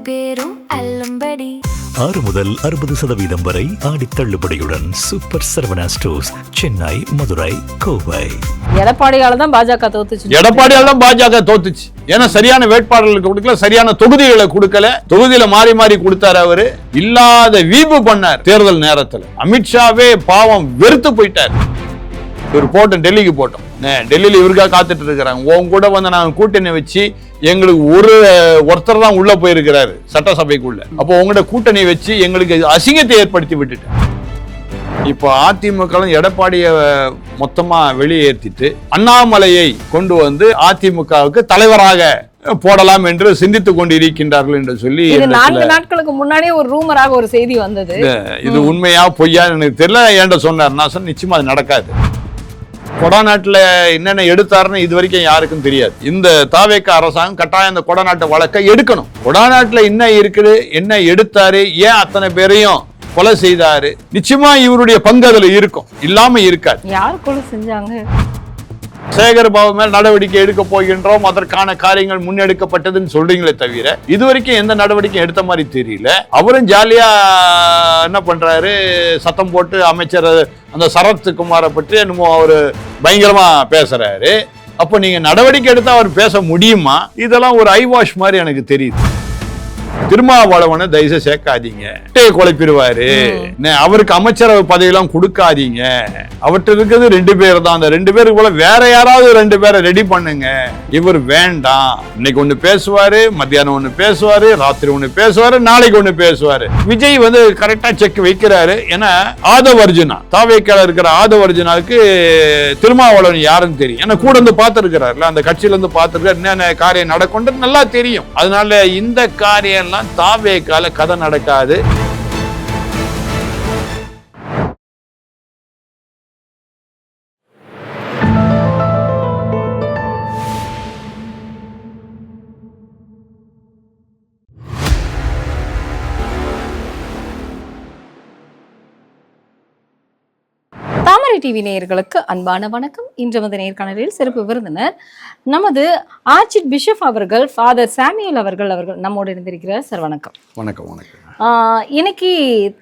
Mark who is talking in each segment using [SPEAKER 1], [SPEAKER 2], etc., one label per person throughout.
[SPEAKER 1] பேரும் அல்லும்படி
[SPEAKER 2] 6 முதல் 60% வரை ஆடி தள்ளுபடியுடன் சூப்பர் சரவணா ஸ்டோர்ஸ், சென்னை, மதுரை, கோவை.
[SPEAKER 3] எடப்பாடியால தான் பாஜக தோத்துச்சு.
[SPEAKER 4] எடப்பாடியால தான் பாஜக தோத்துச்சு. ஏன்னா சரியான வேட்பாளர்களுக்கு கொடுக்கல, சரியான தொகுதிகளை கொடுக்கல. தொகுதியில மாறி மாறி கொடுத்தாரு. அவரு இல்லாத வீம்பு பண்ணார் தேர்தல் நேரத்தில். அமித்ஷாவே பாவம் வெறுத்து போயிட்டார். இவர் போட்டோம், டெல்லிக்கு போட்டோம். டெல்லியில இவருக்காக காத்துட்டு இருக்கிறாங்க. உன் கூட வந்து நாங்க கூட்டணி வச்சு எங்களுக்கு ஒருத்தர் தான் உள்ள போயிருக்கிறாரு சட்டசபைக்குள்ள. அப்போ உங்களோட கூட்டணி வச்சு எங்களுக்கு அசிங்கத்தை ஏற்படுத்தி விட்டுட்டு இப்போ அதிமுக எடப்பாடியை மொத்தமா வெளியேற்றிட்டு அண்ணாமலையை கொண்டு வந்து அதிமுகவுக்கு தலைவராக போடலாம் என்று சிந்தித்துக் கொண்டு இருக்கின்றார்கள் என்று சொல்லி
[SPEAKER 3] 4 நாட்களுக்கு முன்னாடியே ஒரு ரூமராக ஒரு செய்தி வந்தது.
[SPEAKER 4] இது உண்மையா பொய்யா எனக்கு தெரியல. என்கிட்ட சொன்னார். நான் சொன்ன நிச்சயமா அது நடக்காது. கொடநாட்டுல என்னென்ன எடுத்தாருன்னு இது வரைக்கும் யாருக்கும் தெரியாது. இந்த தாவேக அரசாங்கம் கட்டாயம் இந்த கொடநாட்டு வழக்கை எடுக்கணும். கொடநாட்டுல என்ன இருக்குது, என்ன எடுத்தாரு, ஏன் அத்தனை பேரையும் கொலை செய்தாரு, நிச்சயமா இவருடைய பங்கு அதுல இருக்கும், இல்லாம இருக்காது.
[SPEAKER 3] யார் கொலை செஞ்சாங்க?
[SPEAKER 4] சேகர் பாபு மேல் நடவடிக்கை எடுக்க போகின்றோம், அதற்கான காரியங்கள் முன்னெடுக்கப்பட்டதுன்னு சொல்றீங்களே தவிர இதுவரைக்கும் எந்த நடவடிக்கை எடுத்த மாதிரி தெரியல. அவரும் ஜாலியா என்ன பண்றாரு, சத்தம் போட்டு அமைச்சர் அந்த சரத்குமாரை பற்றி என்னமோ அவரு பயங்கரமா பேசுறாரு. அப்போ நீங்க நடவடிக்கை எடுத்தா அவர் பேச முடியுமா? இதெல்லாம் ஒரு ஐ வாஷ் மாதிரி எனக்கு தெரியுது. திருமாவளவனை தயவுசெய்து சேர்க்காதீங்க, குழப்பிடுவாரு. அவருக்கு அமைச்சரவை பதவியெல்லாம் கொடுக்காதீங்க. அவர்கிட்ட இருக்கிறது 2 பேர் தான். அந்த 2 பேருக்கு போல வேற யாராவது 2 பேரை ரெடி பண்ணுங்க. இவர் வேண்டாம். இன்னைக்கு ஒண்ணு பேசுவாரு, மத்தியானம் ஒண்ணு பேசுவாரு, ராத்திரி ஒண்ணு பேசுவாரு, நாளைக்கு ஒண்ணு பேசுவாரு. விஜய் வந்து கரெக்டா செக் வைக்கிறாரு. ஏன்னா ஆதவர்ஜுனா தாவேக்கால இருக்கிற ஆதவர்ஜுனாவுக்கு திருமாவளவன் யாருன்னு தெரியும். ஏன்னா கூட இருந்து பார்த்திருக்கிறாருல, அந்த கட்சியில இருந்து பார்த்திருக்காரு, என்னென்ன காரியம் நடக்கும் நல்லா தெரியும். அதனால இந்த காரியம் தாவேக்கால கதை நடக்காது.
[SPEAKER 3] தாமரை டிவி நேயர்களுக்கு அன்பான வணக்கம். இன்று வந்து நேர்காணலில் சிறப்பு விருந்தினர் நமது ஆர்ச்சி பிஷப் அவர்கள், ஃபாதர் சாமியல் அவர்கள் நம்மோடு இருந்திருக்கிறார். சார் வணக்கம்.
[SPEAKER 4] வணக்கம். வணக்கம்.
[SPEAKER 3] இன்னைக்கு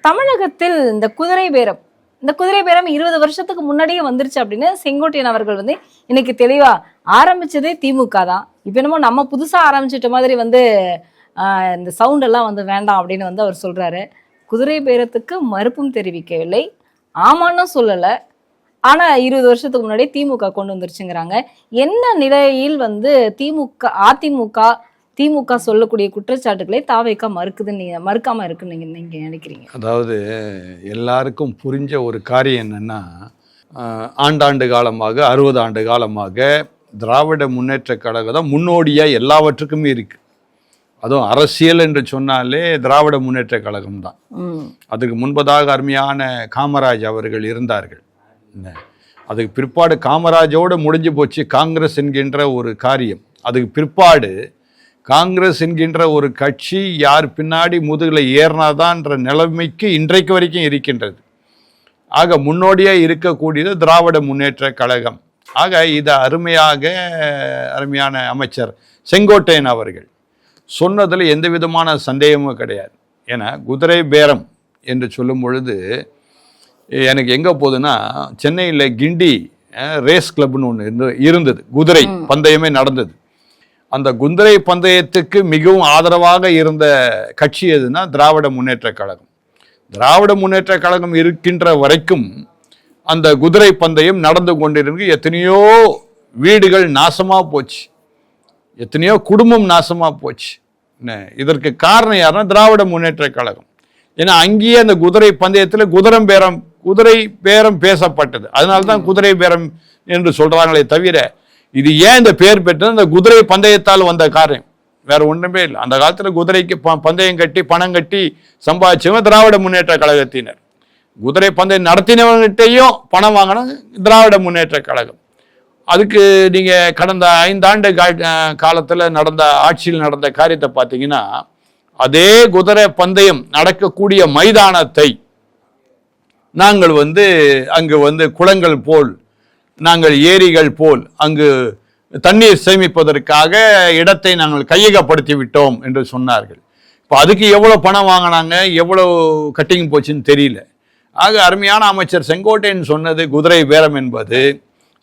[SPEAKER 3] தமிழகத்தில் இந்த குதிரை பேரம் 20 வருஷத்துக்கு முன்னாடியே வந்துருச்சு அப்படின்னு செங்கோட்டையன் அவர்கள் வந்து இன்னைக்கு தெளிவா ஆரம்பிச்சதே திமுக தான். இப்ப என்னமோ நம்ம புதுசா ஆரம்பிச்சிட்ட மாதிரி வந்து இந்த சவுண்ட் எல்லாம் வந்து வேண்டாம் அப்படின்னு வந்து அவர் சொல்றாரு. குதிரை பேரத்துக்கு மறுப்பும் தெரிவிக்கவில்லை, ஆமான்னு சொல்லலை. ஆனா 20 வருஷத்துக்கு முன்னாடி திமுக கொண்டு வந்துருச்சுங்கிறாங்க. என்ன நிலையில் வந்து திமுக சொல்லக்கூடிய குற்றச்சாட்டுகளை தாவேக்கா மறுக்காம இருக்குன்னு நீங்க நினைக்கிறீங்க?
[SPEAKER 4] அதாவது எல்லாருக்கும் புரிஞ்ச ஒரு காரியம் என்னன்னா, ஆண்டாண்டு காலமாக 60 ஆண்டு காலமாக திராவிட முன்னேற்ற கழகம் தான் முன்னோடியா எல்லாவற்றுக்குமே இருக்கு. அதுவும் அரசியல் என்று சொன்னாலே திராவிட முன்னேற்ற கழகம் தான். அதுக்கு முன்பதாக அருமையான காமராஜ் அவர்கள் இருந்தார்கள். அதுக்கு பிற்பாடு காமராஜோடு முடிஞ்சு போச்சு காங்கிரஸ் என்கின்ற ஒரு காரியம். அதுக்கு பிற்பாடு காங்கிரஸ் என்கின்ற ஒரு கட்சி யார் பின்னாடி முதுகில் ஏறினாதான்ற நிலைமைக்கு இன்றைக்கு வரைக்கும் இருக்கின்றது. ஆக முன்னோடியாக இருக்கக்கூடியது திராவிட முன்னேற்ற கழகம். ஆக இது அருமையான அமைச்சர் செங்கோட்டையன் அவர்கள் சொன்னதில் எந்த விதமான சந்தேகமும் கிடையாது. ஏன்னா குதிரை பேரம் என்று சொல்லும் பொழுது எனக்கு எங்கே போகுதுன்னா, சென்னையில் கிண்டி ரேஸ் கிளப்னு ஒன்று இருந்தது, குதிரை பந்தயமே நடந்தது. அந்த குதிரை பந்தயத்துக்கு மிகவும் ஆதரவாக இருந்த கட்சி எதுனா திராவிட முன்னேற்ற கழகம். திராவிட முன்னேற்ற கழகம் இருக்கின்ற வரைக்கும் அந்த குதிரை பந்தயம் நடந்து கொண்டிருக்கு. எத்தனையோ வீடுகள் நாசமாக போச்சு, எத்தனையோ குடும்பம் நாசமாக போச்சு. இதற்கு காரணம் யாருன்னா திராவிட முன்னேற்ற கழகம். ஏன்னா அங்கேயே அந்த குதிரை பந்தயத்தில் குதிரை பேரம் பேசப்பட்டது. அதனால்தான் குதிரை பேரம் என்று சொல்றாங்களே தவிர இது ஏன் இந்த பேர் பெற்றது, அந்த குதிரை பந்தயத்தால் வந்த காரியம், வேற ஒன்றுமே இல்லை. அந்த காலத்துல குதிரைக்கு பந்தயம் கட்டி பணம் கட்டி சம்பாதிச்சவங்க திராவிட முன்னேற்ற கழகத்தினர். குதிரை பந்தயம் நடத்தினவங்கிட்டையும் பணம் வாங்கின திராவிட முன்னேற்ற கழகம். அதுக்கு நீங்க கடந்த 5 ஆண்டு காலத்துல ஆட்சியில் நடந்த காரியத்தை பார்த்தீங்கன்னா, அதே குதிரை பந்தயம் நடக்கக்கூடிய மைதானத்தை நாங்கள் அங்கு குளங்கள் போல், நாங்கள் ஏரிகள் போல் அங்கு தண்ணீர் சேமிப்பதற்காக இடத்தை நாங்கள் கையகப்படுத்தி விட்டோம் என்று சொன்னார்கள். இப்போ அதுக்கு எவ்வளோ பணம் வாங்கினாங்க, எவ்வளோ கட்டிங் போச்சுன்னு தெரியல. ஆக அருமையான அமைச்சர் செங்கோட்டையன் சொன்னது குதிரை பேரம் என்பது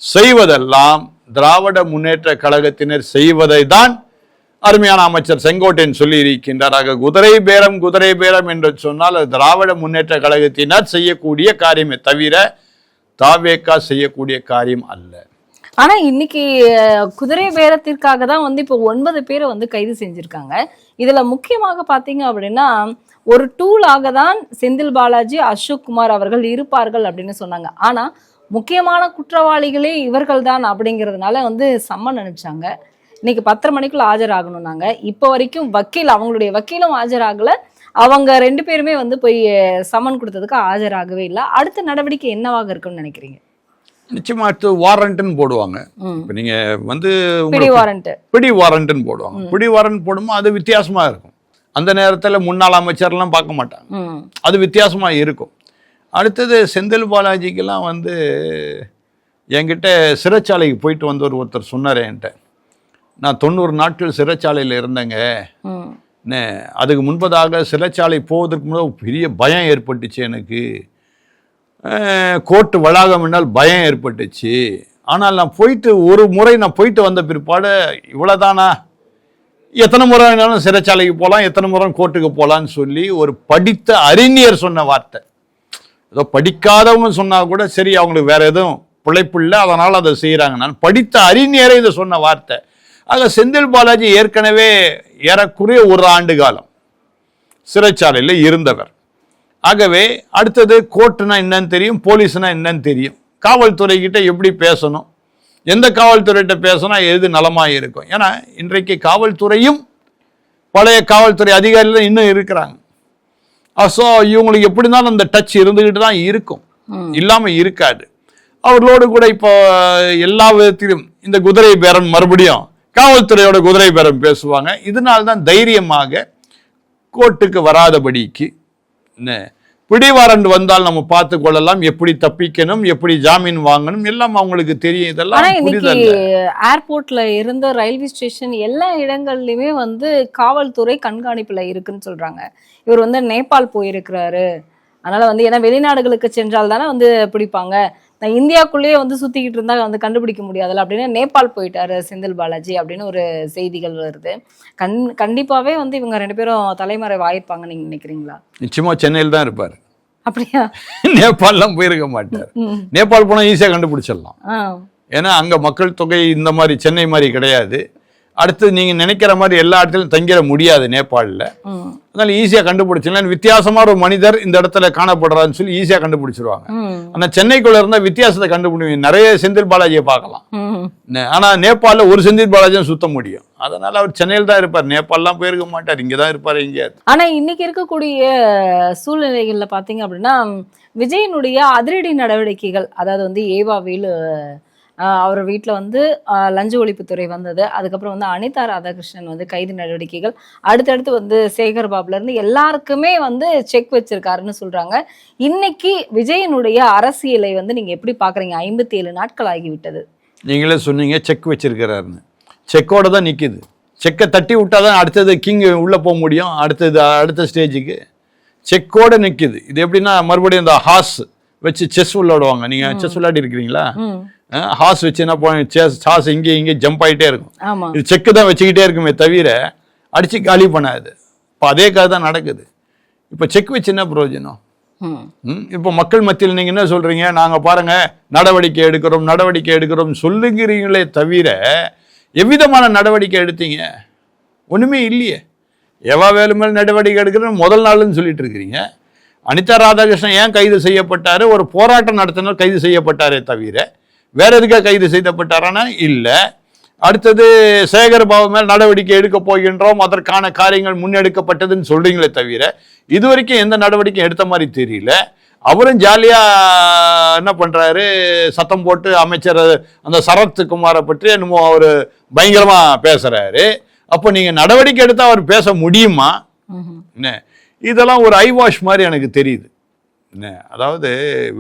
[SPEAKER 4] செய்வதெல்லாம் திராவிட முன்னேற்ற கழகத்தினர் செய்வதை தான் அருமையான அமைச்சர் செங்கோட்டையன் சொல்லி இருக்கின்றார். ஆக குதிரை பேரம் என்று சொன்னால் அது திராவிட முன்னேற்ற கழகத்தினர் செய்யக்கூடிய காரியமே தவிர தாவேகா செய்யக்கூடிய காரியம் அல்ல.
[SPEAKER 3] ஆனா இன்னைக்கு குதிரை பேரத்திற்காக தான் வந்து இப்போ 9 பேரை வந்து கைது செஞ்சிருக்காங்க. இதுல முக்கியமாக பாத்தீங்க அப்படின்னா ஒரு டூலாக தான் செந்தில் பாலாஜி, அசோக் குமார் அவர்கள் இருப்பார்கள் அப்படின்னு சொன்னாங்க. ஆனா முக்கியமான குற்றவாளிகளே இவர்கள் தான் அப்படிங்கிறதுனால வந்து சம்மன் அனுப்பிச்சாங்க. இன்னைக்கு 10:30 மணிக்குள்ள ஆஜராகணும். நாங்க இப்போ வரைக்கும் அவங்களுடைய வக்கீலும் ஆஜராகல. அவங்க 2 பேருமே வந்து போய் சம்மன் கொடுத்ததுக்கு ஆஜராகவே இல்லை. அடுத்த நடவடிக்கை என்னவாக இருக்குன்னு நினைக்கிறீங்க?
[SPEAKER 4] நிச்சயமா அடுத்து வாரண்ட்னு போடுவாங்க. இப்போ நீங்க வந்து
[SPEAKER 3] பிடி
[SPEAKER 4] வாரண்ட்னு போடுவாங்க. பிடி வாரண்ட் போடும்போது அது வித்தியாசமா இருக்கும். அந்த நேரத்தில் முன்னாள் அமைச்சர்லாம் பார்க்க மாட்டாங்க, அது வித்தியாசமா இருக்கும். அடுத்தது செந்தில் பாலாஜிக்கெல்லாம் வந்து என்கிட்ட சிறைச்சாலைக்கு போயிட்டு வந்தவர் ஒருத்தர் சொன்னார் என்கிட்ட, நான் 90 நாட்கள் சிறைச்சாலையில் இருந்தேங்க. அதுக்கு முன்பதாக சிறைச்சாலை போவதற்கு முன்னாடி பெரிய பயம் ஏற்பட்டுச்சு எனக்கு. கோர்ட்டு வளாகம் என்னால் பயம் ஏற்பட்டுச்சு. ஆனால் நான் ஒரு முறை போயிட்டு வந்த பிற்பாடு இவ்வளோதானா, எத்தனை முறை வேணாலும் சிறைச்சாலைக்கு போகலாம், எத்தனை முறை கோர்ட்டுக்கு போகலான்னு சொல்லி ஒரு படித்த அறிஞர் சொன்ன வார்த்தை. ஏதோ படிக்காதவங்க சொன்னால் கூட சரி, அவங்களுக்கு வேற எதுவும் பிழைப்பு இல்லை, அதனால் அதை செய்கிறாங்க. நான் படித்த அறிஞரை இதை சொன்ன வார்த்தை. ஆக செந்தில் பாலாஜி ஏற்கனவே ஏறக்குறைய 1 ஆண்டு காலம் சிறைச்சாலையில் இருந்தவர். ஆகவே அடுத்தது கோர்ட்டுனா என்னன்னு தெரியும், போலீஸ்னா என்னன்னு தெரியும், காவல்துறை கிட்ட எப்படி பேசணும், எந்த காவல்துறைகிட்ட பேசினா எது நலமாக இருக்கும். ஏன்னா இன்றைக்கு காவல்துறையும் பழைய காவல்துறை அதிகாரிகள் இன்னும் இருக்கிறாங்க. ஸோ இவங்களுக்கு எப்படி இருந்தாலும் அந்த டச் இருந்துக்கிட்டு தான் இருக்கும், இல்லாமல் இருக்காது. அவர்களோடு கூட இப்போ எல்லா விதத்திலும் இந்த குதிரை பேரம் மறுபடியும் காவல்துறையோட குதிரை பேரம் பேசுவாங்க. இதனால்தான் தைரியமாக கோர்ட்டுக்கு வராதபடிக்கு பிடி வாரண்ட் வந்தால் நம்ம பார்த்து கொள்ளலாம், எப்படி தப்பிக்கணும், எப்படி ஜாமீன் வாங்கணும், எல்லாம் அவங்களுக்கு தெரியும். இதெல்லாம்
[SPEAKER 3] ஏர்போர்ட்ல இருந்த ரயில்வே ஸ்டேஷன் எல்லா இடங்கள்லயுமே வந்து காவல்துறை கண்காணிப்புல இருக்குன்னு சொல்றாங்க. இவர் வந்து நேபாள் போயிருக்கிறாரு, அதனால வந்து ஏன்னா வெளிநாடுகளுக்கு சென்றால் தானே வந்து பிடிப்பாங்க, நான் இந்தியாவுக்குள்ளேயே வந்து சுத்திக்கிட்டு இருந்தா வந்து கண்டுபிடிக்க முடியாதுல்ல அப்படின்னு நேபாள் போயிட்டாரு செந்தில் பாலாஜி அப்படின்னு ஒரு செய்திகள் வருது. கண்டிப்பாவே வந்து இவங்க 2 பேரும் தலைமறைவு ஆயிருப்பாங்க நீங்க நினைக்கிறீங்களா?
[SPEAKER 4] நிச்சயமா சென்னையில் தான் இருப்பாரு.
[SPEAKER 3] அப்படியா?
[SPEAKER 4] நேபாளெல்லாம் போயிருக்க மாட்டார். நேபாள் போனா ஈஸியா கண்டுபிடிச்சிடலாம். ஏன்னா அங்க மக்கள் தொகை இந்த மாதிரி சென்னை மாதிரி கிடையாது. அடுத்து நீங்க நினைக்கிற மாதிரி எல்லா இடத்துலையும் தங்கிட முடியாது நேபாளில். அதனால ஈஸியா கண்டுபிடிச்சிடலாம். வித்தியாசமான ஒரு மனிதர் இந்த இடத்துல காணப்படுறான்னு சொல்லி ஈஸியா கண்டுபிடிச்சிருவாங்க. ஆனா சென்னைக்குள்ள இருந்தா வித்தியாசத்தை கண்டுபிடிக்கும். நிறைய செந்தில் பாலாஜியை பார்க்கலாம். ஆனா நேபாளில் ஒரு செந்தில் பாலாஜியும் சுத்த முடியும். அதனால அவர் சென்னையில் தான் இருப்பார், நேபாளெல்லாம் போயிருக்க மாட்டார், இங்கதான் இருப்பார் எங்கேயாவது.
[SPEAKER 3] ஆனா இன்னைக்கு இருக்கக்கூடிய சூழ்நிலைகள்ல பாத்தீங்க அப்படின்னா விஜயனுடைய அதிரடி நடவடிக்கைகள், அதாவது வந்து ஏவா வேலு அவர் வீட்டில் வந்து லஞ்ச ஒழிப்புத்துறை வந்தது, அதுக்கப்புறம் வந்து அனிதா ராதாகிருஷ்ணன் வந்து கைது நடவடிக்கைகள், அடுத்தடுத்து வந்து சேகர் பாபுல இருந்து எல்லாருக்குமே வந்து செக் வச்சிருக்காருன்னு சொல்றாங்க. இன்னைக்கு விஜயனுடைய அரசியலை வந்து நீங்க எப்படி பாக்குறீங்க? 57 நாட்கள் ஆகிவிட்டது.
[SPEAKER 4] நீங்களே சொன்னீங்க செக் வச்சிருக்கிறாருன்னு. செக்கோட தான் நிக்குது. செக்கை தட்டி விட்டாதான் அடுத்தது கிங் உள்ள போக முடியும். அடுத்த ஸ்டேஜுக்கு செக்கோட நிக்குது. இது எப்படின்னா மறுபடியும் இந்த ஹாஸ் வச்சு செஸ் விளையாடுவாங்க. நீங்க செஸ் விளையாடி இருக்கிறீங்களா? ஹாஸ் வச்சு என்ன போன ஹாஸ் இங்கே ஜம்ப் ஆகிட்டே இருக்கும். இது செக்கு தான் வச்சுக்கிட்டே இருக்குமே தவிர அடிச்சு காலி பண்ணாது. இப்போ அதே கதை தான் நடக்குது. இப்போ செக் வச்சு என்ன பிரயோஜனம்? இப்போ மக்கள் மத்தியில் நீங்க என்ன சொல்றீங்க, நாங்க பாருங்க நடவடிக்கை எடுக்கிறோம் சொல்லுங்கிறீங்களே தவிர எவ்விதமான நடவடிக்கை எடுத்தீங்க? ஒண்ணுமே இல்லையே. எவா வேலு மேல் நடவடிக்கை எடுக்கிறோம் முதல் நாள்னு சொல்லிட்டு இருக்கிறீங்க. அனிதா ராதாகிருஷ்ணன் ஏன் கைது செய்யப்பட்டாரு? ஒரு போராட்டம் நடத்தினர் கைது செய்யப்பட்டாரே தவிர வேற எதுக்காக கைது செய்யப்பட்டாரானா இல்லை. அடுத்தது சேகர் பாபு மேல் நடவடிக்கை எடுக்க போகின்றோம், அதற்கான காரியங்கள் முன்னெடுக்கப்பட்டதுன்னு சொல்றீங்களே தவிர இதுவரைக்கும் எந்த நடவடிக்கை எடுத்த மாதிரி தெரியல. அவரும் ஜாலியா என்ன பண்றாரு, சத்தம் போட்டு அமைச்சர் அந்த சரத்குமாரை பற்றி என்னமோ அவரு பயங்கரமா பேசுறாரு. அப்போ நீங்க நடவடிக்கை எடுத்தா அவர் பேச முடியுமா? என்ன இதெல்லாம் ஒரு ஐ வாஷ் மாதிரி எனக்கு தெரியுது. என்ன அதாவது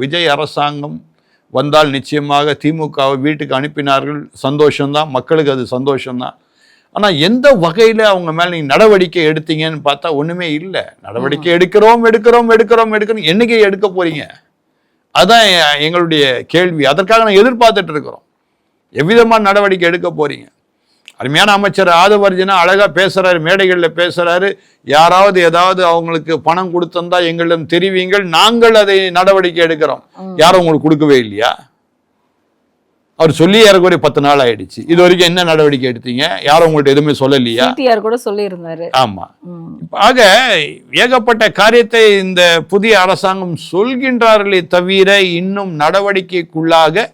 [SPEAKER 4] விஜய் அரசாங்கம் வந்தால் நிச்சயமாக திமுகவை வீட்டுக்கு அனுப்பினார்கள், சந்தோஷம்தான், மக்களுக்கு அது சந்தோஷம்தான். ஆனா எந்த வகையில அவங்க மேல நீங்க நடவடிக்கை எடுத்தீங்கன்னு பார்த்தா ஒண்ணுமே இல்லை. நடவடிக்கை எடுக்கிறோம் என்னைக்கு எடுக்க போறீங்க? அதான் எங்களுடைய கேள்வி. அதற்காக நான் எதிர்பார்த்துட்டு இருக்கிறோம். எவ்விதமான நடவடிக்கை எடுக்க போறீங்க? அருமையான அமைச்சர் ஆதவர்ஜனா அழகா பேசுறாரு, மேடைகளில் பேசுறாரு. யாராவது ஏதாவது அவங்களுக்கு பணம் கொடுத்திருந்தா எங்களிடம் தெரிவிங்கள், நாங்கள் அதை நடவடிக்கை எடுக்கிறோம். யாரும் உங்களுக்கு கொடுக்கவே இல்லையா? அவர் சொல்லி ஏறக்குறைய 10 நாள் ஆயிடுச்சு. இது வரைக்கும் என்ன நடவடிக்கை எடுத்தீங்க? யாரும் உங்கள்ட்ட எதுவுமே சொல்லலையா?
[SPEAKER 3] கூட சொல்லி இருந்தாரு.
[SPEAKER 4] ஆமா. ஆக ஏகப்பட்ட காரியத்தை இந்த புதிய அரசாங்கம் சொல்கின்றார்களே தவிர இன்னும் நடவடிக்கைக்குள்ளாக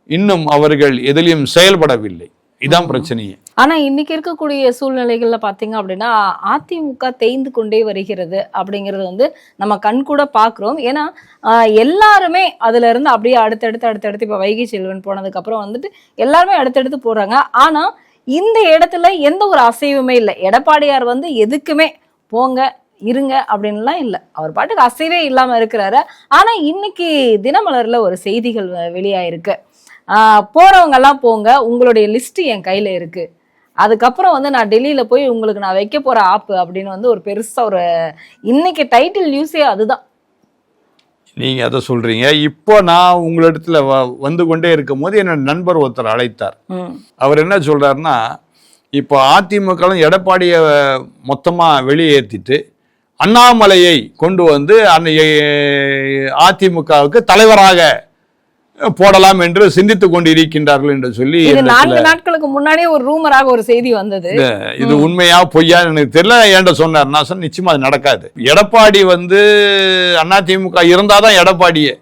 [SPEAKER 4] இன்னும் அவர்கள் எதிலையும் செயல்படவில்லை. இதான் பிரச்சனையே.
[SPEAKER 3] ஆனா இன்னைக்கு இருக்கக்கூடிய சூழ்நிலைகள்ல பாத்தீங்க அப்படின்னா அதிமுக தேய்ந்து கொண்டே வருகிறது அப்படிங்கிறது வந்து நம்ம கண் கூட பாக்குறோம். ஏன்னா எல்லாருமே அதுல இருந்து அப்படியே அடுத்தடுத்து இப்ப வைகை செல்வன் போனதுக்கு அப்புறம் வந்துட்டு எல்லாருமே அடுத்தடுத்து போறாங்க. ஆனா இந்த இடத்துல எந்த ஒரு அசைவுமே இல்லை. எடப்பாடியார் வந்து எதுக்குமே போங்க இருங்க அப்படின்லாம் இல்லை. அவர் பாட்டுக்கு அசைவே இல்லாம இருக்கிறாரு. ஆனா இன்னைக்கு தினமலர்ல ஒரு செய்திகள் வெளியாயிருக்கு. போறவங்க எல்லாம் போங்க, உங்களுடைய லிஸ்ட் என் கையில இருக்கு, அதுக்கப்புறம் வந்து நான் டெல்லியில போய் உங்களுக்கு நான் வைக்க போற ஆப்பு அப்படின்னு வந்து ஒரு பெருசா ஒரு இன்னைக்கு டைட்டில் நியூஸே அதுதான்.
[SPEAKER 4] நீங்க அதை சொல்றீங்க. இப்போ நான் உங்களிடத்துல வந்து கொண்டே இருக்கும் போது என்னோட நண்பர் ஒருத்தர் அழைத்தார். அவர் என்ன சொல்றாருன்னா, இப்போ அதிமுக எடப்பாடியை மொத்தமா வெளியேற்றிட்டு அண்ணாமலையை கொண்டு வந்து அதிமுகவுக்கு தலைவராக போடலாம் என்று சிந்தித்துக் கொண்டு இருக்கின்றார்கள் என்று சொல்லி
[SPEAKER 3] 4 நாட்களுக்கு முன்னாடியே ஒரு ரூமராக ஒரு செய்தி வந்தது.
[SPEAKER 4] இது உண்மையா பொய்யா எனக்கு தெரியல. என்கிட்ட சொன்னார். நான் சொன்ன நிச்சயமா அது நடக்காது. எடப்பாடி வந்து அதிமுக இருந்தாதான் எடப்பாடியே.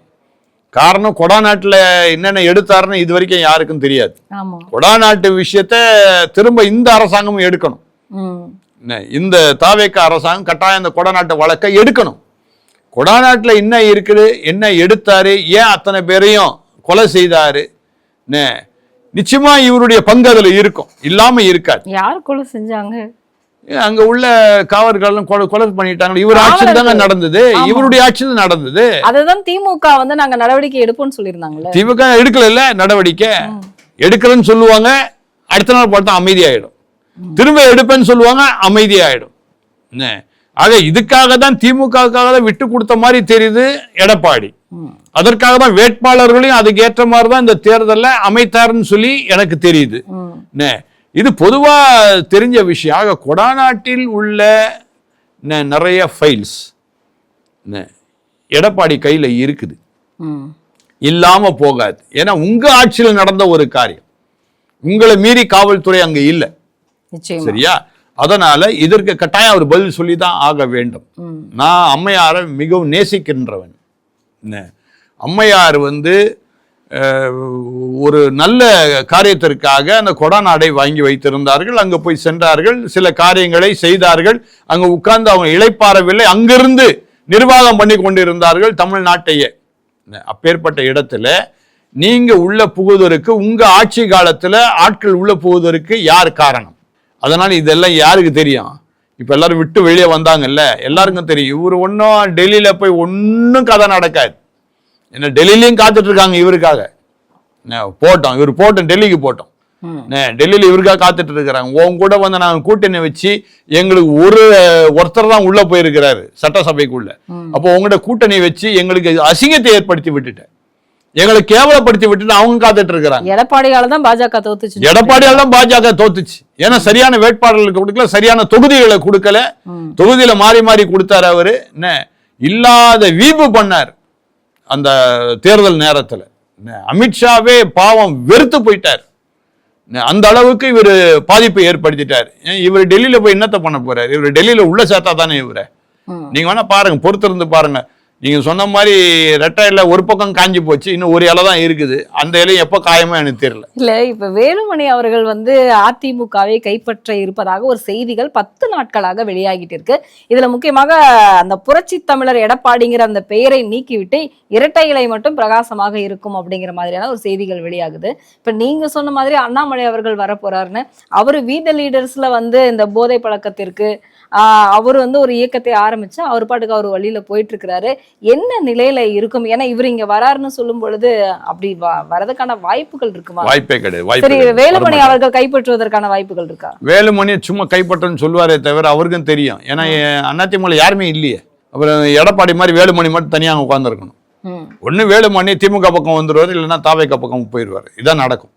[SPEAKER 4] காரணம் கொடாநாட்டுல என்னென்ன எடுத்தாருன்னு இது வரைக்கும் யாருக்கும் தெரியாது. கொடாநாட்டு விஷயத்த திரும்ப இந்த அரசாங்கமும் எடுக்கணும். இந்த தாவேக அரசாங்கம் கட்டாயம் இந்த கொடாநாட்டு வழக்கை எடுக்கணும். கொடாநாட்டுல என்ன இருக்குது, என்ன எடுத்தாரு, ஏன் அத்தனை பேரையும் கொலை செய்தாரு, நிச்சயமா இவருடைய பங்கு அதுல இருக்கும், இல்லாம இருக்காது.
[SPEAKER 3] யார் கொலை செஞ்சாங்க?
[SPEAKER 4] அங்க உள்ள காவலர்களும் கொலை பண்ணிட்டாங்க. இவர் ஆட்சியில் தாங்க நடந்தது, இவருடைய ஆட்சியில் நடந்தது.
[SPEAKER 3] அதுதான் திமுக வந்து நாங்க நடவடிக்கை எடுப்போம்னு சொல்லியிருந்தாங்க.
[SPEAKER 4] திமுக எடுக்கல நடவடிக்கை. எடுக்கலன்னு சொல்லுவாங்க, அடுத்த நாள் பார்த்தா அமைதியாயிடும். திரும்ப எடுப்பேன்னு சொல்லுவாங்க, அமைதியாயிடும். ஆக இதுக்காக தான் திமுகவுக்காக தான் விட்டு கொடுத்த மாதிரி தெரியுது எடப்பாடி. அதற்காக தான் வேட்பாளர்களையும் அதுக்கு ஏற்ற மாதிரி தான் இந்த தேர்தலை அமைத்தாருன்னு சொல்லி எனக்கு தெரியுது. இது பொதுவா தெரிஞ்ச விஷயம். ஆக கொடாநாட்டில் உள்ள நிறைய ஃபைல்ஸ் எடப்பாடி கையில இருக்குது, இல்லாம போகாது. ஏன்னா உங்க ஆட்சியில் நடந்த ஒரு காரியம், உங்களை மீறி காவல்துறை அங்க இல்லை, சரியா? அதனால இதற்கு கட்டாயம் அவர் பதில் சொல்லிதான் ஆக வேண்டும். நான் அம்மையாரை மிகவும் நேசிக்கின்றவன். அம்மையார் வந்து ஒரு நல்ல காரியத்திற்காக அந்த கொடாநாடை வாங்கி வைத்திருந்தார்கள். அங்க போய் சென்றார்கள், சில காரியங்களை செய்தார்கள். அங்க உட்கார்ந்து அவங்க இளைப்பாறவில்லை, அங்கிருந்து நிர்வாகம் பண்ணி கொண்டிருந்தார்கள் தமிழ்நாட்டையே. அப்பேற்பட்ட இடத்துல நீங்க உள்ள புகுவதற்கு, உங்க ஆட்சி காலத்துல ஆட்கள் உள்ள புகுவதற்கு யார் காரணம்? அதனால இதெல்லாம் யாருக்கு தெரியும்? இப்ப எல்லாரும் விட்டு வெளியே வந்தாங்கல்ல, எல்லாருக்கும் தெரியும். இவர் ஒன்னும் டெல்லியில போய் ஒன்னும் கதை நடக்காது. என்ன டெல்லியிலையும் காத்துட்டு இருக்காங்க இவருக்காக. போட்டோம், இவர் போட்டோம், டெல்லிக்கு போட்டோம். டெல்லியில இவருக்காக காத்துட்டு இருக்கிறாங்க. உன் கூட வந்து நாங்க கூட்டணி வச்சு எங்களுக்கு ஒருத்தர் தான் உள்ள போயிருக்கிறாரு சட்டசபைக்குள்ள. அப்போ உங்கள்கிட்ட கூட்டணி வச்சு எங்களுக்கு அசிங்கத்தை ஏற்படுத்தி விட்டுட்டேன், எங்களை கேவலப்படுத்தி விட்டுட்டு அவங்க காத்துட்டு இருக்கிறாங்க.
[SPEAKER 3] எடப்பாடியால தான் பாஜக தோத்துச்சு.
[SPEAKER 4] எடப்பாடியால தான் பாஜக தோத்துச்சு. ஏன்னா சரியான வேட்பாளர்களுக்கு கொடுக்கல, சரியான தொகுதிகளை கொடுக்கல. தொகுதியில மாறி மாறி கொடுத்தாரு அவரு. என்ன இல்லாத வீம்பு பண்ணார் அந்த தேர்தல் நேரத்துல. அமித்ஷாவே பாவம் வெறுத்து போயிட்டார். அந்த அளவுக்கு இவர் பாதிப்பை ஏற்படுத்திட்டார். இவர் டெல்லியில போய் என்னத்தை பண்ண போறாரு? இவர் டெல்லியில உள்ள சேர்த்தா தானே இவரை. நீங்க வேணா பாருங்க, பொறுத்திருந்து பாருங்க. நீங்க சொன்ன மாதிரி ரெட்டையில ஒரு பக்கம் காஞ்சி போச்சு, இன்னும் ஒரு இலை தான் இருக்குது. அந்த இலையும் எப்ப காயமோ எனக்கு தெரியல.
[SPEAKER 3] இல்ல இப்ப வேலுமணி அவர்கள் வந்து அதிமுகவை கைப்பற்ற இருப்பதாக ஒரு செய்திகள் 10 நாட்களாக வெளியாகிட்டு இருக்கு. இதுல முக்கியமாக அந்த புரட்சி தமிழர் எடப்பாடிங்கிற அந்த பெயரை நீக்கிவிட்டு இரட்டை இலை மட்டும் பிரகாசமாக இருக்கும் அப்படிங்கிற மாதிரியான ஒரு செய்திகள் வெளியாகுது. இப்ப நீங்க சொன்ன மாதிரி அண்ணாமலை அவர்கள் வர போறாருன்னு, அவரு வீத லீடர்ஸ்ல வந்து இந்த போதை பழக்கத்திற்கு அவர் வந்து ஒரு இயக்கத்தை ஆரம்பிச்சு அவர் பாட்டுக்கு அவர் வழியில போயிட்டு இருக்கிறாரு. என்ன நிலையில இருக்கும்? ஏன்னா இவர் இங்க வராருன்னு சொல்லும் பொழுது அப்படி வரதுக்கான வாய்ப்புகள் இருக்குமா?
[SPEAKER 4] வாய்ப்பே கிடையாது.
[SPEAKER 3] சரி, வேலுமணி அவர்கள் கைப்பற்றுவதற்கான வாய்ப்புகள் இருக்கா?
[SPEAKER 4] வேலுமணி சும்மா கைப்பற்றன்னு சொல்லுவாரே தவிர அவருக்கும் தெரியும். ஏன்னா அதிமுக யாருமே இல்லையே. அப்புறம் எடப்பாடி மாதிரி வேலுமணி மட்டும் தனியாக உட்காந்துருக்கணும். ஒண்ணு வேலுமணி திமுக பக்கம் வந்துருவாரு, இல்லைன்னா தாவேக பக்கம் போயிடுவாரு. இதான் நடக்கும்.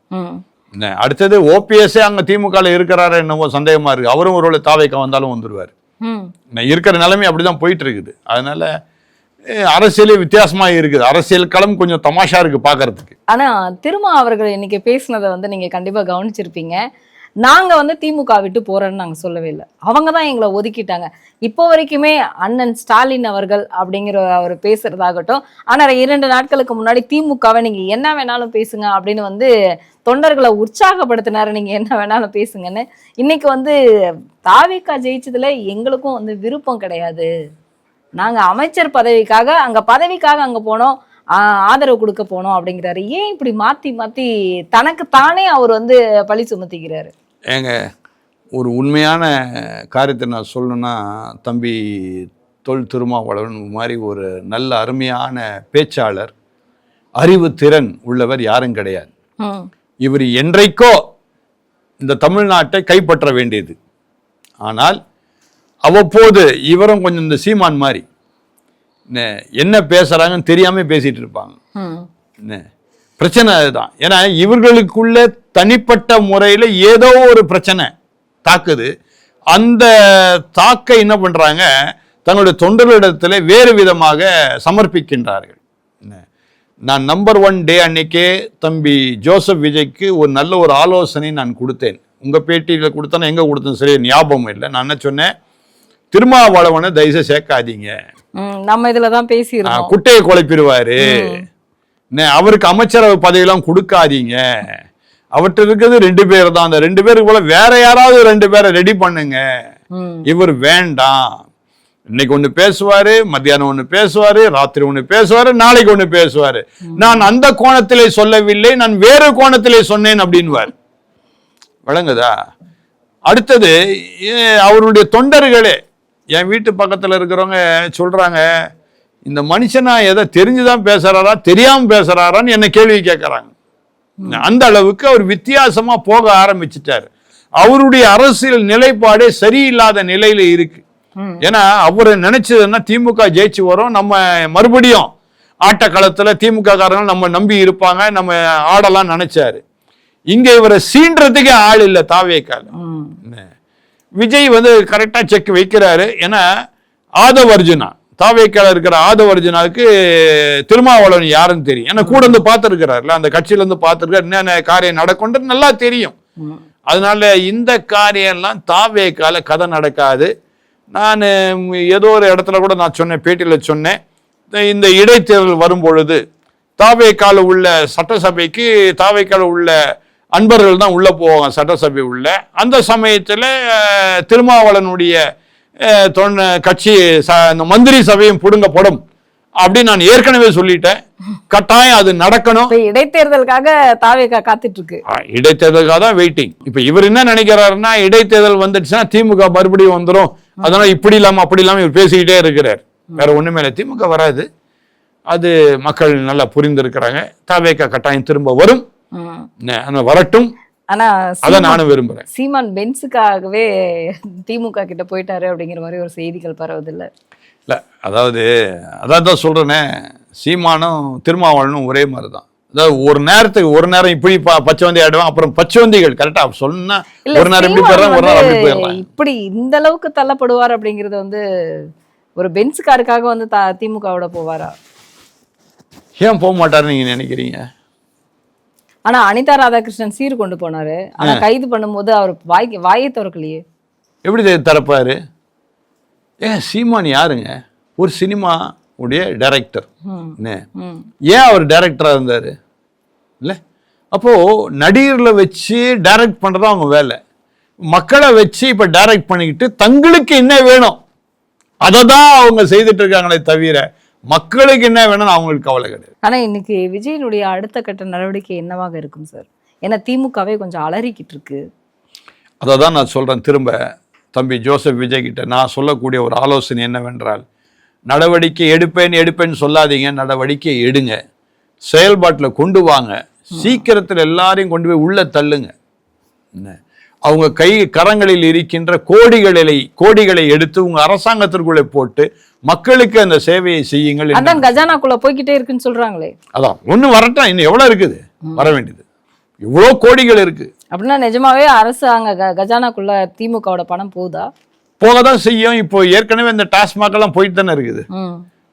[SPEAKER 4] அடுத்தது ஓபிஎஸ்ஸே அங்க திமுக இருக்கிறாரு என்னவோ சந்தேகமா இருக்கு. அவரும் ஒரு தாவேக வந்தாலும் வந்துருவாரு. இருக்கிற நிலைமை அப்படிதான் போயிட்டு இருக்குது. அதனால அரசியலே வித்தியாசமா இருக்குது. அரசியல் களம் கொஞ்சம் தமாஷா இருக்கு பாக்குறதுக்கு.
[SPEAKER 3] ஆனா திருமா அவர்கள் இன்னைக்கு பேசினதை நீங்க கண்டிப்பா கவனிச்சிருப்பீங்க. நாங்க திமுக விட்டு போறோன்னு நாங்க சொல்லவே இல்லை, அவங்க தான் எங்களை ஒதுக்கிட்டாங்க. இப்போ வரைக்குமே அண்ணன் ஸ்டாலின் அவர்கள் அப்படிங்கிற அவர் பேசுறதாகட்டும், ஆனா 2 நாட்களுக்கு முன்னாடி திமுகவை நீங்க என்ன வேணாலும் பேசுங்க அப்படின்னு தொண்டர்களை உற்சாகப்படுத்தினாரு. நீங்க என்ன வேணாலும் பேசுங்கன்னு. இன்னைக்கு தாவேகா ஜெயிச்சதுல எங்களுக்கும் விருப்பம் கிடையாது, நாங்க அமைச்சர் பதவிக்காக அங்க போனோம், ஆதரவு கொடுக்க போனோம் அப்படிங்கிறாரு. ஏன் இப்படி மாத்தி மாத்தி தனக்கு தானே அவர் பழி சுமத்திக்கிறாரு?
[SPEAKER 4] ஏங்க, ஒரு உண்மையான காரியத்தை நான் சொல்லணும்னா, தம்பி தொல் திருமாவளவன் மாதிரி ஒரு நல்ல அருமையான பேச்சாளர், அறிவு திறன் உள்ளவர் யாரும் கிடையாது. இவர் என்றைக்கோ இந்த தமிழ்நாட்டை கைப்பற்ற வேண்டியது. ஆனால் அவ்வப்போது இவரும் கொஞ்சம் இந்த சீமான் மாதிரி என்ன பேசுறாங்கன்னு தெரியாம பேசிட்டு இருப்பாங்க. பிரச்சனை அதுதான். ஏன்னா இவர்களுக்குள்ள தனிப்பட்ட முறையில ஏதோ ஒரு பிரச்சனை தாக்குது. அந்த தாக்கை என்ன பண்றாங்க, தங்களுடைய தொண்டர்களிடத்துல வேறு விதமாக சமர்ப்பிக்கின்றார்கள். நான் நம்பர் 1 டே அன்னைக்கே தம்பி ஜோசப் விஜய்க்கு ஒரு நல்ல ஒரு ஆலோசனை நான் கொடுத்தேன். உங்க பேட்டியில கொடுத்தேன், எங்க கொடுத்தேன் சரி ஞாபகம் இல்லை. நான் என்ன சொன்னேன், திருமாவளவனை தயவுசெய்து சேர்க்காதீங்க,
[SPEAKER 3] நம்ம இதுலதான் பேசிடுறோம்,
[SPEAKER 4] குட்டையை குழப்பிடுவாரு, அவருக்கு அமைச்சரவை பதவியெல்லாம் கொடுக்காதீங்க, அவர்கிட்ட இருக்கிறது 2 பேர் தான், அந்த 2 பேருக்கு போல வேற யாராவது 2 பேரை ரெடி பண்ணுங்க, இவர் வேண்டாம். இன்னைக்கு ஒண்ணு பேசுவாரு, மத்தியானம் ஒண்ணு பேசுவாரு, ராத்திரி ஒண்ணு பேசுவாரு, நாளைக்கு ஒண்ணு பேசுவாரு. நான் அந்த கோணத்திலே சொல்லவில்லை, நான் வேறு கோணத்திலே சொன்னேன் அப்படின்வார். வழங்குதா? அடுத்தது அவருடைய தொண்டர்களே, என் வீட்டு பக்கத்துல இருக்கிறவங்க சொல்றாங்க, இந்த மனுஷனா எதை தெரிஞ்சுதான் பேசுறாரா தெரியாம பேசுறாரான்னு என்ன கேள்வி கேட்கறாங்க. அந்த அளவுக்கு அவர் வித்தியாசமா போக ஆரம்பிச்சுட்டாரு. அவருடைய அரசியல் நிலைப்பாடே சரியில்லாத நிலையில இருக்கு. ஏன்னா அவரு நினைச்சதுன்னா திமுக ஜெயிச்சு வரும், நம்ம மறுபடியும் ஆட்டக்களத்துல திமுக காரங்க நம்ம நம்பி இருப்பாங்க, நம்ம ஆடலாம் நினைச்சாரு. இங்க இவரை சீன்றதுக்கே ஆள் இல்லை தாவேக்கால. விஜய் கரெக்டா செக் வைக்கிறாரு. ஏன்னா ஆதவர்ஜுனா தாவேக்கால இருக்கிற ஆதவர்ஜுனாவுக்கு திருமாவளவன் யாருன்னு தெரியும். ஏன்னா கூட பார்த்துருக்கிறாருல, அந்த கட்சியில பார்த்துருக்காரு, என்னென்ன காரியம் நடக்கும் நல்லா தெரியும். அதனால இந்த காரியம் எல்லாம் தாவேக்கால கதை நடக்காது. நான் ஏதோ ஒரு இடத்துல கூட நான் சொன்னேன், பேட்டியில சொன்னேன், இந்த இடைத்தேர்தல் வரும் பொழுது தாவேக்கால உள்ள சட்டசபைக்கு தாவேக்கால உள்ள அன்பர்கள் தான் உள்ள போவாங்க சட்டசபை உள்ள. அந்த சமயத்துல திருமாவளவனுடைய கட்சி மந்திரி சபையும் புடுங்கப்படும் அப்படின்னு நான் ஏற்கனவே சொல்லிட்டேன். கட்டாயம் அது நடக்கணும்.
[SPEAKER 3] இடைத்தேர்தலுக்காக தாவேகா காத்துட்டு இருக்கு.
[SPEAKER 4] இடைத்தேர்தலுக்காக தான் வெயிட்டிங். இப்ப இவர் என்ன நினைக்கிறாருன்னா, இடைத்தேர்தல் வந்துடுச்சுன்னா திமுக மறுபடியும் வந்துடும், அதனால இப்படி இல்லாம அப்படி இல்லாம இவர் பேசிக்கிட்டே இருக்கிறார். வேற ஒண்ணுமே இல்லை, திமுக வராது, அது மக்கள் நல்லா புரிந்திருக்கிறாங்க. தாவேகா கட்டாயம் திரும்ப வரும், வரட்டும்.
[SPEAKER 3] ஆனா
[SPEAKER 4] அதான் நானும் விரும்புறேன்.
[SPEAKER 3] சீமான் பென்ஸுக்காகவே திமுக கிட்ட போயிட்டாரு அப்படிங்கிற மாதிரி ஒரு செய்திகள் பரவதில்லை.
[SPEAKER 4] இல்ல, அதாவது அதான் சொல்றேனே, சீமானும் திருமாவளவனும் ஒரே மாதிரிதான். அதாவது ஒரு நேரம் இப்படி பச்சைவந்தி ஆயிடுவான், அப்புறம் பச்சைவந்திகள் கரெக்டா சொன்னா ஒரு நேரம் இப்படி போயிடலாம், ஒரு நேரம் அப்படி போயிடலாம்.
[SPEAKER 3] இப்படி இந்த அளவுக்கு தள்ளப்படுவார் அப்படிங்கிறது ஒரு பென்ஸ் காருக்காக திமுகவோட போவாரா?
[SPEAKER 4] ஏன் போக மாட்டாருன்னு நீங்க நினைக்கிறீங்க?
[SPEAKER 3] ஆனா அனிதா ராதாகிருஷ்ணன் சீர் கொண்டு போனாரு, ஆனா கைது பண்ணும்போது அவர் வாயை திறக்கலையே. எப்படி
[SPEAKER 4] திறப்பாரு? சீமான் யாருங்க? ஒரு சினிமா உடைய டைரக்டர். ஏன் அவர் டைரக்டரா இருந்தாரு இல்ல? அப்போ நடிகர்ல வச்சு டைரக்ட் பண்றதா அவங்க வேலை. மக்களை வச்சு இப்ப டைரக்ட் பண்ணிக்கிட்டு தங்களுக்கு என்ன வேணும் அதை தான் அவங்க செய்துட்டு இருக்காங்களே தவிர மக்களுக்கு என்ன வேணும்னு அவங்களுக்கு கவலை கிடையாது.
[SPEAKER 3] ஆனா இன்னைக்கு விஜயனுடைய அடுத்த கட்ட நடவடிக்கை என்னவாக இருக்கும் சார்? ஏன்னா திமுகவே கொஞ்சம் அலறிக்கிட்டு இருக்கு.
[SPEAKER 4] அதான் நான் சொல்றேன் திரும்ப, தம்பி ஜோசப் விஜய் கிட்ட நான் சொல்லக்கூடிய ஒரு ஆலோசனை என்னவென்றால், நடவடிக்கை எடுப்பேன்னு சொல்லாதீங்க, நடவடிக்கை எடுங்க, செயல்பாட்டில் கொண்டு வாங்க, சீக்கிரத்தில் எல்லாரையும் கொண்டு போய் உள்ள தள்ளுங்க. அவங்க கரங்களில் இருக்கின்ற கோடிகளை எடுத்து உங்க அரசாங்கத்திற்குள்ளே போட்டு மக்களுக்கு அந்த சேவையை செய்யுங்கள்.
[SPEAKER 3] அதான் கஜானாக்குள்ள போய்கிட்டே இருக்குன்னு சொல்றாங்களே.
[SPEAKER 4] அதான் ஒண்ணு வரட்டும், இன்னும் எவ்வளவு இருக்குது வர வேண்டியது, இவ்வளோ கோடிகள் இருக்கு.
[SPEAKER 3] அப்படின்னா நிஜமாவே அரசாங்க கஜானாக்குள்ள திமுகவோட பணம் போகுதா?
[SPEAKER 4] போகதான் செய்யும். இப்போ ஏற்கனவே இந்த டாஸ்மாக் எல்லாம் போயிட்டு தானே இருக்குது.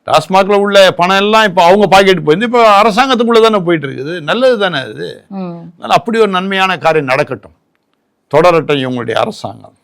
[SPEAKER 4] டாஸ்மாக்ல உள்ள பணம் எல்லாம் இப்போ அவங்க பாக்கெட் போயிருந்து இப்போ அரசாங்கத்துக்குள்ள தானே போயிட்டு இருக்குது. நல்லது தானே அது. அப்படி ஒரு நன்மையான காரியம் நடக்கட்டும், தொடரட்டும் இவங்களுடைய அரசாங்கம்.